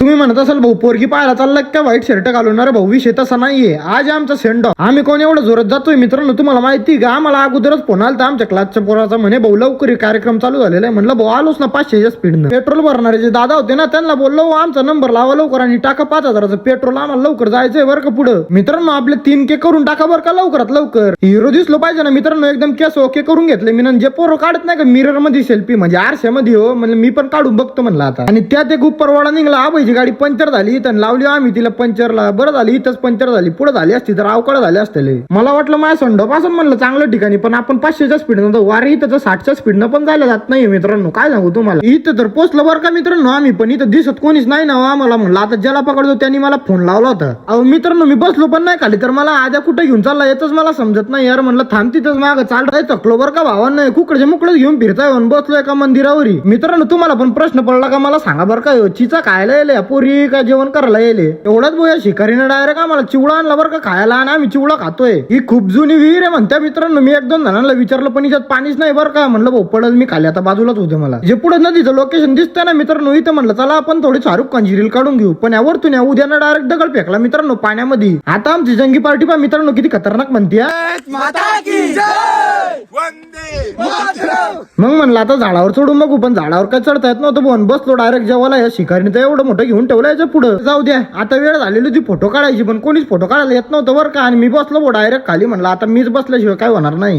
तुम्ही म्हणत असाल भाऊ पोरगी पाहायला चालला काय व्हाईट शर्ट घालून? अरे भाऊ विषय तसा नाहीये. आज आमचा सेंड ऑफ. आम्ही कोण एवढं जोरात जातोय मित्रांनो तुम्हाला माहिती का? आम्हाला अगोदरच फोन आलता आमच्या क्लासच्या पोराचा, म्हणे भाऊ लवकर कार्यक्रम चालू झालेला आहे. म्हणलं भाऊ आलोच ना 500च्या स्पीडनं. पेट्रोल भरणारे जे दादा होते ना त्यांना बोललो आमचा नंबर लावा लवकर आणि टाका 5000चं पेट्रोल, आम्हाला लवकर जायचंय बरं का पुढं. मित्रांनो आपले 3K करून टाका बरं का लवकरात लवकर. हिरो दिसलो पाहिजे ना मित्रांनो, एकदम केस ओके करून घेतले मी. जे पोरं काढत नाही का मिरर मध्ये सेल्फी म्हणजे आरशामध्ये हो, म्हणजे मी पण काढून बघतो म्हणलं आता. आणि त्यात एक उपरवाडा निघला, आबाईची गाडी पंक्चर झाली इथं लावली आम्ही तिला पंक्चरला. बरं झाली इथंच पंक्चर झाली, पुढे झाली असती तर अवकाळ झाले असते. मला वाटलं माझ्या संडोप असं म्हणलं चांगलं ठिकाणी, पण आपण 500च्या स्पीडनं वारी इथं 60च्या स्पीडनं पण जायला जात नाही मित्रांनो. काय सांगू तुम्हाला, इथं तर पोचलं बरं का मित्रांनो आम्ही, पण इथं दिसत कोणीच नाही ना आम्हाला. म्हणलं आता ज्याला पकडतो त्यांनी मला फोन लावला होता. अहो मित्रांनो मी बसलो पण नाही खाली, तर मला आद्या कुठे घेऊन चालला येतच मला समजत नाही यार. म्हणलं थांब तिथंच मागं चालतंय थकलो बरं का भावांना, कुकडचे मुकडच घेऊन फिरताय बसलो एका मंदिरावरी. मित्रांनो तुम्हाला पण प्रश्न पडला का मला सांगा बरं का, चिचा खायला येले पोरी का जेवण करायला येले? एवढाच बोया शिकारीनं डायरेक्ट आम्हाला चिवडा आणला बरं का खायला, आणि आम्ही चिवडा खातोय. ही खूप जुनी विहीर आहे म्हणत्या मित्रांनो. मी 1-2 जणांना विचारलं पण याच्यात पाणीच नाही बरं का. म्हणलं भाऊ पडल मी खाली, आता बाजूलाच होते. मला जे पुढे नदीचं लोकेशन दिसतंय ना मित्रांनो इथं, म्हणलं चला आपण थोडी शाहरुख खानची रील काढून घेऊ. पण यावरतून उद्यानं डायरेक्ट दगड फेकला मित्रांनो पाण्यामध्ये. आता आमची जंगी पार्टी पा मित्रांनो किती खतरनाक म्हणते. मग म्हणलं आता झाडावर चढून बघू, पण झाडावर काय चढता येत नव्हतं. बोन बसलो डायरेक्ट जेवायला. या शिकारीने तर एवढं मोठं घेऊन ठेवलं याच्या पुढं. जाऊ द्या आता वेळ झालेली होती फोटो काढायची, पण कोणीच फोटो काढायला येत नव्हतं बरं का. आणि मी बसलो डायरेक्ट खाली. म्हणलं आता मीच बसल्याशिवाय काय होणार नाही.